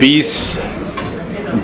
20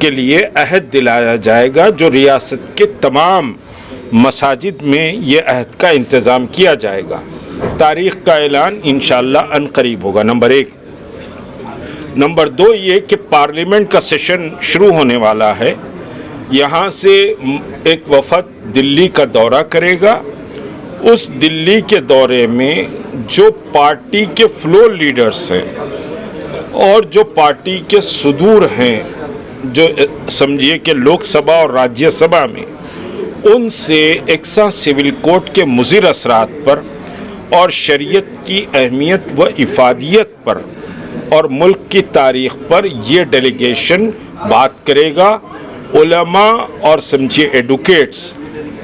کے لیے عہد دلایا جائے گا، جو ریاست کے تمام مساجد میں یہ عہد کا انتظام کیا جائے گا۔ تاریخ کا اعلان انشاءاللہ ان قریب ہوگا، نمبر 1۔ نمبر 2 یہ کہ پارلیمنٹ کا سیشن شروع ہونے والا ہے، یہاں سے ایک وفد دلی کا دورہ کرے گا۔ اس دلی کے دورے میں جو پارٹی کے فلور لیڈرز ہیں اور جو پارٹی کے صدور ہیں، جو سمجھیے کہ لوک سبھا اور راجیہ سبھا میں، ان سے یکساں سول کوڈ کے مضر اثرات پر اور شریعت کی اہمیت و افادیت پر اور ملک کی تاریخ پر یہ ڈیلیگیشن بات کرے گا۔ علماء اور سمجھیے ایڈوکیٹس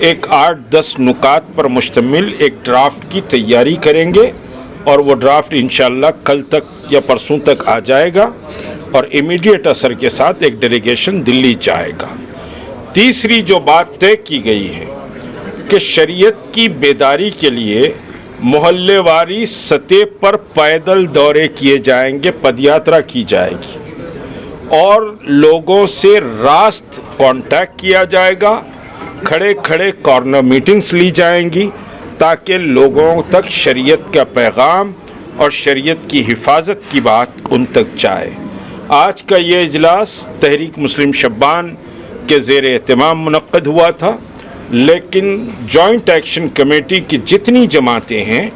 ایک 8-10 نکات پر مشتمل ایک ڈرافٹ کی تیاری کریں گے، اور وہ ڈرافٹ انشاءاللہ کل تک یا پرسوں تک آ جائے گا، اور امیڈیٹ اثر کے ساتھ ایک ڈیلیگیشن دلی جائے گا۔ تیسری جو بات طے کی گئی ہے کہ شریعت کی بیداری کے لیے محلے واری سطح پر پیدل دورے کیے جائیں گے، پدیاترا کی جائے گی، اور لوگوں سے راست کانٹیکٹ کیا جائے گا، کھڑے کھڑے کارنر میٹنگز لی جائیں گی، تاکہ لوگوں تک شریعت کا پیغام اور شریعت کی حفاظت کی بات ان تک جائے۔ آج کا یہ اجلاس تحریک مسلم شبان کے زیر اہتمام منعقد ہوا تھا، لیکن جوائنٹ ایکشن کمیٹی کی جتنی جماعتیں ہیں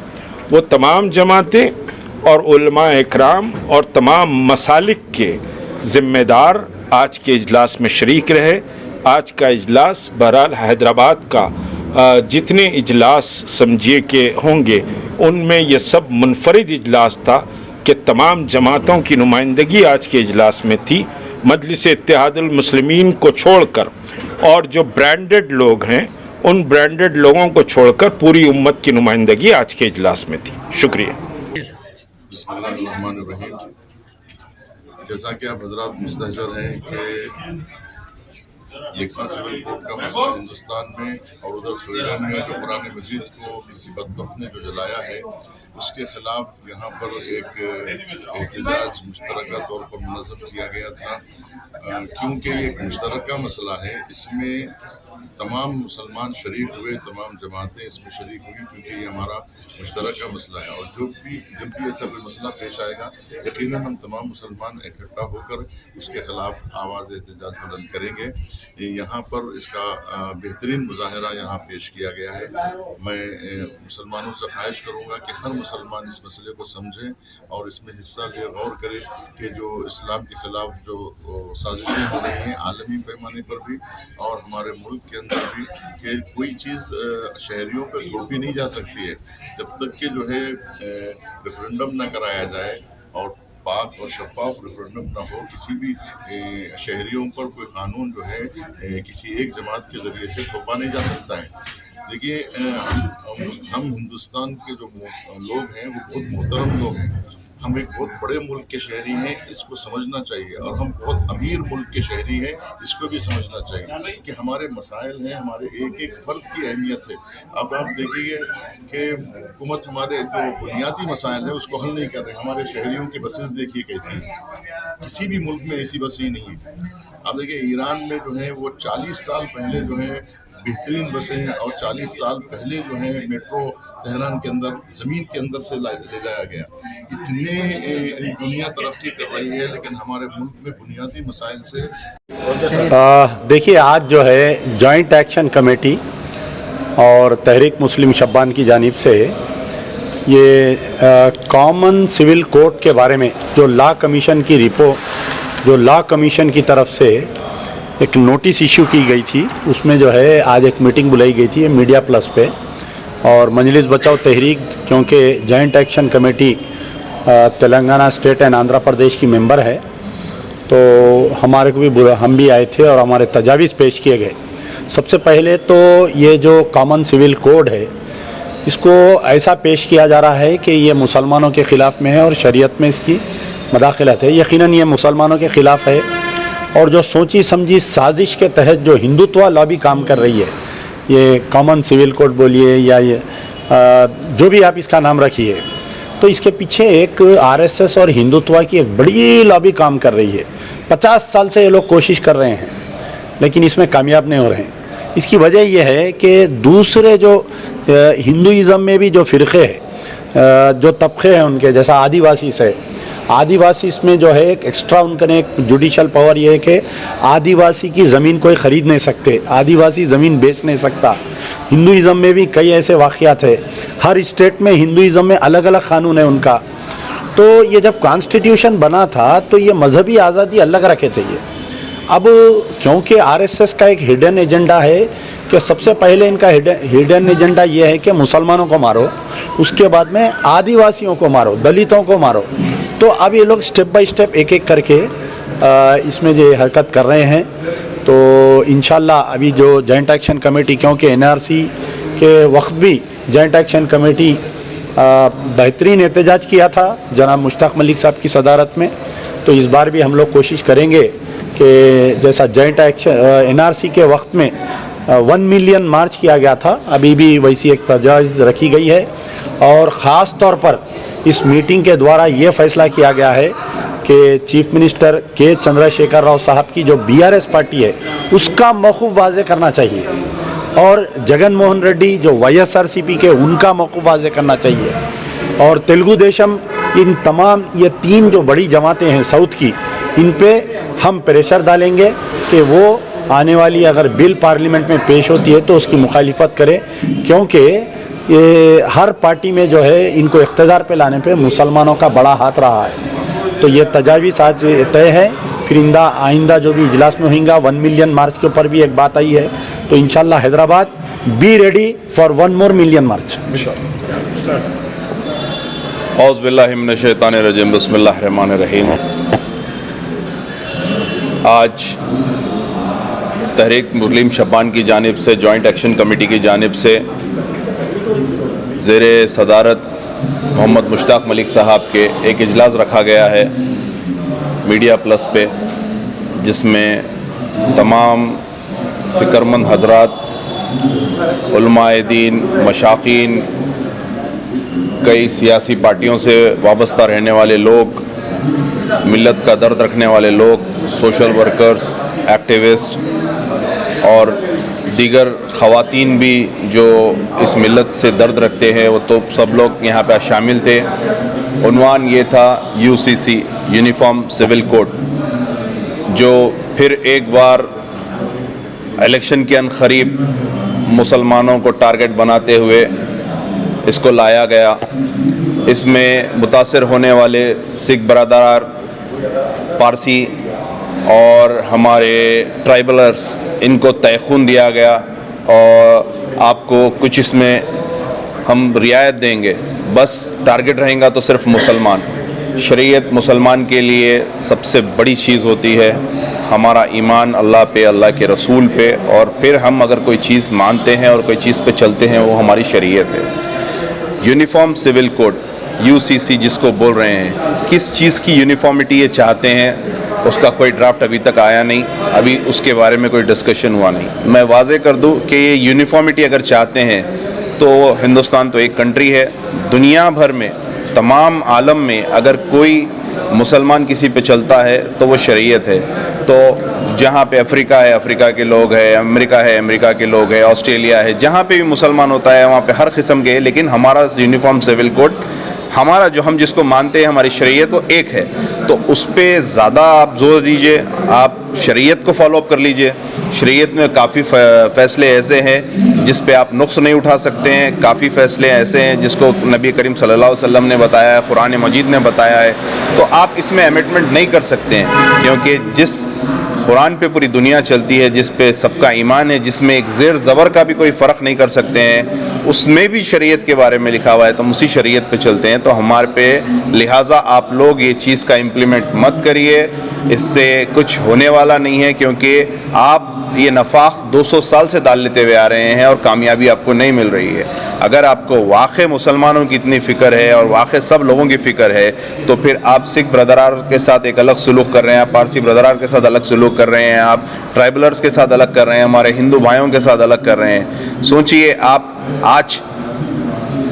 وہ تمام جماعتیں اور علماء اکرام اور تمام مسالک کے ذمہ دار آج کے اجلاس میں شریک رہے۔ آج کا اجلاس بہرحال حیدرآباد کا جتنے اجلاس سمجھیے کہ ہوں گے ان میں یہ سب منفرد اجلاس تھا کہ تمام جماعتوں کی نمائندگی آج کے اجلاس میں تھی۔ مجلس اتحاد المسلمین کو چھوڑ کر اور جو برانڈڈ لوگ ہیں ان برانڈڈ لوگوں کو چھوڑ کر پوری امت کی نمائندگی آج کے اجلاس میں تھی۔ شکریہ۔ بسم اللہ الرحمن الرحیم۔ جیسا کہ آپ حضرات مستحضر ہیں کہ یکساں سول کوڈ کا مسئلہ ہندوستان میں اور ادھر سویڈن میں جو قرآن مجید کو کسی بدبخت نے جو جلایا ہے، اس کے خلاف یہاں پر ایک احتجاج مشترکہ طور پر منظم کیا گیا تھا، کیونکہ یہ ایک مشترکہ مسئلہ ہے۔ اس میں تمام مسلمان شریک ہوئے، تمام جماعتیں اس میں شریک ہوئی، کیونکہ یہ ہمارا مشترکہ مسئلہ ہے، اور جب بھی ایسا کوئی مسئلہ پیش آئے گا یقیناً ہم تمام مسلمان اکٹھا ہو کر اس کے خلاف آواز احتجاج بلند کریں گے۔ یہاں پر اس کا بہترین مظاہرہ یہاں پیش کیا گیا ہے۔ میں مسلمانوں سے خواہش کروں گا کہ ہر مسلمان اس مسئلے کو سمجھیں اور اس میں حصہ لے، غور کرے کہ جو اسلام کے خلاف جو سازشیں ہو رہی ہیں عالمی پیمانے پر بھی اور ہمارے ملک کے اندر بھی، کہ کوئی چیز شہریوں پہ تھوپی نہیں جا سکتی ہے جب تک کہ جو ہے ریفرنڈم نہ کرایا جائے اور پاک اور شفاف ریفرنڈم نہ ہو۔ کسی بھی شہریوں پر کوئی قانون جو ہے کسی ایک جماعت کے ذریعے سے تھوپا نہیں جا سکتا ہے۔ دیکھیے ہم ہندوستان کے جو لوگ ہیں وہ بہت محترم لوگ ہیں، ہم ایک بہت بڑے ملک کے شہری ہیں، اس کو سمجھنا چاہیے، اور ہم بہت امیر ملک کے شہری ہیں، اس کو بھی سمجھنا چاہیے کہ ہمارے مسائل ہیں، ہمارے ایک ایک فرد کی اہمیت ہے۔ اب آپ دیکھیے کہ حکومت ہمارے جو بنیادی مسائل ہیں اس کو حل نہیں کر رہے۔ ہمارے شہریوں کی بسیں دیکھیے کیسی ہیں، کسی بھی ملک میں ایسی بسیں نہیں ہیں۔ آپ دیکھیے ایران میں جو ہے وہ 40 سال پہلے جو ہے بہترین بسیں، اور 40 سال پہلے جو ہے میٹرو تہران کے اندر زمین کے اندر سے لے جایا گیا۔ اتنے دنیا ترقی کر رہی ہے لیکن ہمارے ملک میں بنیادی مسائل سے دیکھیے آج جو ہے جوائنٹ ایکشن کمیٹی اور تحریک مسلم شبان کی جانب سے یہ کامن سول کوڈ کے بارے میں جو لا کمیشن کی جو لا کمیشن کی طرف سے ایک نوٹس ایشو کی گئی تھی، اس میں جو ہے آج ایک میٹنگ بلائی گئی تھی میڈیا پلس پہ، اور مجلس بچاؤ تحریک کیونکہ joint action committee Telangana state and Andhra Pradesh کی ممبر ہے، تو ہمارے کو بھی ہم بھی آئے تھے اور ہمارے تجاویز پیش کیے گئے۔ سب سے پہلے تو یہ جو کامن سول کوڈ ہے اس کو ایسا پیش کیا جا رہا ہے کہ یہ مسلمانوں کے خلاف میں ہے اور شریعت میں اس کی مداخلت ہے۔ یقیناً یہ مسلمانوں کے خلاف ہے، اور جو سوچی سمجھی سازش کے تحت جو ہندوتوا لابی کام کر رہی ہے، یہ کامن سول کوڈ بولیے یا یہ جو بھی آپ اس کا نام رکھیے، تو اس کے پیچھے ایک RSS اور ہندوتوا کی ایک بڑی لابی کام کر رہی ہے. 50 سال سے یہ لوگ کوشش کر رہے ہیں لیکن اس میں کامیاب نہیں ہو رہے ہیں. اس کی وجہ یہ ہے کہ دوسرے جو ہندوازم میں بھی جو فرقے ہیں, جو طبقے ہیں ان کے, جیسا آدیواسی سے, آدیواسی اس میں جو ہے ایک ایکسٹرا ان کا ایک جوڈیشل پاور یہ ہے کہ آدیواسی کی زمین کوئی خرید نہیں سکتے, آدیواسی زمین بیچ نہیں سکتا. ہندوازم میں بھی کئی ایسے واقعات ہیں, ہر اسٹیٹ میں ہندوازم میں الگ الگ قانون ہے ان کا. تو یہ جب کانسٹیٹیوشن بنا تھا تو یہ مذہبی آزادی الگ رکھے تھے. یہ اب کیونکہ RSS کا ایک ہڈن ایجنڈا ہے کہ سب سے پہلے ان کا ہڈن ایجنڈا یہ ہے کہ مسلمانوں کو مارو, اس کے بعد میں آدیواسیوں کو مارو, دلتوں کو مارو. تو اب یہ لوگ سٹیپ بائی سٹیپ ایک ایک کر کے اس میں جو حرکت کر رہے ہیں. تو انشاءاللہ ابھی جو جوائنٹ ایکشن کمیٹی, کیونکہ NRC کے وقت بھی جوائنٹ ایکشن کمیٹی بہترین احتجاج کیا تھا جناب مشتاق ملک صاحب کی صدارت میں, تو اس بار بھی ہم لوگ کوشش کریں گے کہ جیسا جوائنٹ ایکشن NRC کے وقت میں 1 ملین مارچ کیا گیا تھا, ابھی بھی ویسی ایک تجویز رکھی گئی ہے. اور خاص طور پر اس میٹنگ کے دوارا یہ فیصلہ کیا گیا ہے کہ چیف منسٹر کے چندر شیکھر راؤ صاحب کی جو BRS پارٹی ہے اس کا موقف واضح کرنا چاہیے, اور جگن موہن ریڈی جو YSRCP کے ان کا موقف واضح کرنا چاہیے, اور تیلگو دیشم, ان تمام یہ 3 جو بڑی جماعتیں ہیں ساؤتھ کی, ان پہ ہم پریشر ڈالیں گے کہ وہ آنے والی اگر بل پارلیمنٹ میں پیش ہوتی ہے تو اس کی مخالفت کرے, کیونکہ یہ ہر پارٹی میں جو ہے ان کو اقتدار پہ لانے پہ مسلمانوں کا بڑا ہاتھ رہا ہے. تو یہ تجاویز آج طے ہے. پھر آئندہ جو بھی اجلاس میں ہوئیں گا 1 ملین مارچ کے اوپر بھی ایک بات آئی ہے, تو انشاءاللہ Hyderabad be ready for 1 more million march. اعوذ باللہ من الشیطان الرجیم, بسم اللہ الرحمن الرحیم. آج تحریک مسلم شبان کی جانب سے, جوائنٹ ایکشن کمیٹی کی جانب سے زیر صدارت محمد مشتاق ملک صاحب کے ایک اجلاس رکھا گیا ہے میڈیا پلس پہ, جس میں تمام فکرمند حضرات, علماء دین, مشائخین, کئی سیاسی پارٹیوں سے وابستہ رہنے والے لوگ, ملت کا درد رکھنے والے لوگ, سوشل ورکرز, ایکٹیوسٹ اور دیگر خواتین بھی جو اس ملت سے درد رکھتے ہیں, وہ تو سب لوگ یہاں پہ شامل تھے. عنوان یہ تھا UCC یونیفارم سول کوڈ, جو پھر ایک بار الیکشن کے عنقریب مسلمانوں کو ٹارگٹ بناتے ہوئے اس کو لایا گیا. اس میں متاثر ہونے والے سکھ برادر, پارسی اور ہمارے ٹرائبلرز, ان کو تیخون دیا گیا اور آپ کو کچھ اس میں ہم رعایت دیں گے, بس ٹارگٹ رہیں گا تو صرف مسلمان. شریعت مسلمان کے لیے سب سے بڑی چیز ہوتی ہے, ہمارا ایمان اللہ پہ, اللہ کے رسول پہ, اور پھر ہم اگر کوئی چیز مانتے ہیں اور کوئی چیز پہ چلتے ہیں وہ ہماری شریعت ہے. یونیفارم سول کوڈ UCC جس کو بول رہے ہیں, کس چیز کی یونیفارمٹی یہ چاہتے ہیں, اس کا کوئی ڈرافٹ ابھی تک آیا نہیں, ابھی اس کے بارے میں کوئی ڈسکشن ہوا نہیں. میں واضح کر دوں کہ یہ یونیفارمٹی اگر چاہتے ہیں تو ہندوستان تو ایک کنٹری ہے, دنیا بھر میں تمام عالم میں اگر کوئی مسلمان کسی پہ چلتا ہے تو وہ شریعت ہے. تو جہاں پہ افریقہ ہے افریقہ کے لوگ ہیں, امریکہ ہے امریکہ کے لوگ ہیں, آسٹریلیا ہے, جہاں پہ بھی مسلمان ہوتا ہے وہاں پہ ہر قسم کے, لیکن ہمارا یونیفارم سول کوڈ, ہمارا جو ہم جس کو مانتے ہیں ہماری شریعت وہ ایک ہے. تو اس پہ زیادہ آپ زور دیجئے, آپ شریعت کو فالو اپ کر لیجئے. شریعت میں کافی فیصلے ایسے ہیں جس پہ آپ نقص نہیں اٹھا سکتے ہیں, کافی فیصلے ایسے ہیں جس کو نبی کریم صلی اللہ علیہ وسلم نے بتایا ہے, قرآن مجید نے بتایا ہے. تو آپ اس میں امینڈمنٹ نہیں کر سکتے ہیں, کیونکہ جس قرآن پہ پوری دنیا چلتی ہے, جس پہ سب کا ایمان ہے, جس میں ایک زیر زبر کا بھی کوئی فرق نہیں کر سکتے ہیں, اس میں بھی شریعت کے بارے میں لکھا ہوا ہے, تو ہم اسی شریعت پہ چلتے ہیں. تو ہمارے پہ لہٰذا آپ لوگ یہ چیز کا امپلیمنٹ مت کریے, اس سے کچھ ہونے والا نہیں ہے, کیونکہ آپ یہ نفاق 200 سال سے ڈال لیتے ہوئے آ رہے ہیں اور کامیابی آپ کو نہیں مل رہی ہے. اگر آپ کو واقع مسلمانوں کی اتنی فکر ہے اور واقع سب لوگوں کی فکر ہے, تو پھر آپ سکھ برادران کے ساتھ ایک الگ سلوک کر رہے ہیں, آپ پارسی برادران کے ساتھ الگ سلوک کر رہے ہیں, آپ ٹرائبلرز کے ساتھ الگ کر رہے ہیں, ہمارے ہندو بھائیوں کے ساتھ الگ کر رہے ہیں. سوچئے, آپ آج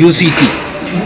UCC,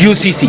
UCC,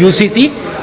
UCC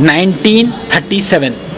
1937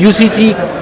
UCC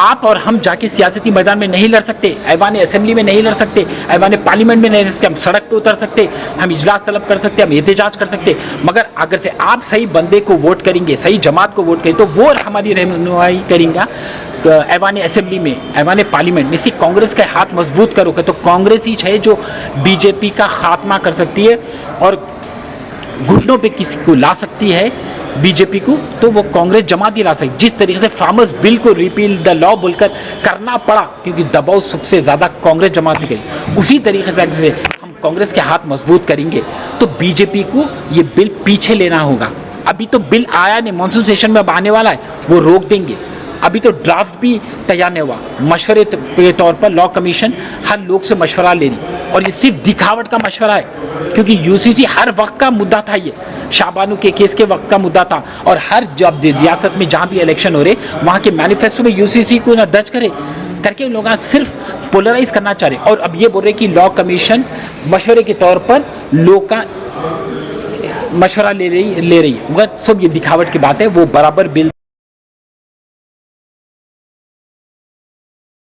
آپ اور ہم جا کے سیاسی میدان میں نہیں لڑ سکتے, ایوان اسمبلی میں نہیں لڑ سکتے, ایوان پارلیمنٹ میں نہیں لڑ سکتے, ہم سڑک پہ اتر سکتے, ہم اجلاس طلب کر سکتے, ہم احتجاج کر سکتے, مگر اگر سے آپ صحیح بندے کو ووٹ کریں گے, صحیح جماعت کو ووٹ کریں تو وہ ہماری رہنمائی کریں گا ایوان اسمبلی میں, ایوان پارلیمنٹ میں. اسی کانگریس کا ہاتھ مضبوط کرو گے تو کانگریس ہی ہے جو بی جے پی کا خاتمہ کر سکتی ہے اور گھٹنوں پہ کسی کو لا سکتی ہے بی جے پی کو, تو وہ کانگریس جماعت ہی لا سکتی. جس طریقے سے فارمرز بل کو ریپیل دا لا بول کر کرنا پڑا کیونکہ دباؤ سب سے زیادہ کانگریس جماعت نے کری, اسی طریقے سے جیسے ہم کانگریس کے ہاتھ مضبوط کریں گے تو بی جے پی کو یہ بل پیچھے لینا ہوگا. ابھی تو بل آیا نہیں, مانسون سیشن میں اب آنے والا ہے, وہ روک دیں گے. ابھی تو ڈرافٹ بھی تیار نہیں ہوا, مشورے کے طور پر لا کمیشن ہر لوگ سے مشورہ لے رہی, اور یہ صرف دکھاوٹ کا مشورہ ہے کیونکہ یو سی سی ہر وقت کا مدعا تھا, یہ شابانو کے کیس کے وقت کا مدعا تھا, اور ہر جب ریاست میں جہاں بھی الیکشن ہو رہے وہاں کے مینیفیسٹو میں یو سی سی کو نہ درج کرے کر کے لوگ صرف پولرائز کرنا چاہ رہے, اور اب یہ بول رہے کہ لا کمیشن مشورے کے طور پر لوگ کا مشورہ لے رہی ہے, مگر سب یہ دکھاوٹ کی بات ہے. وہ برابر بل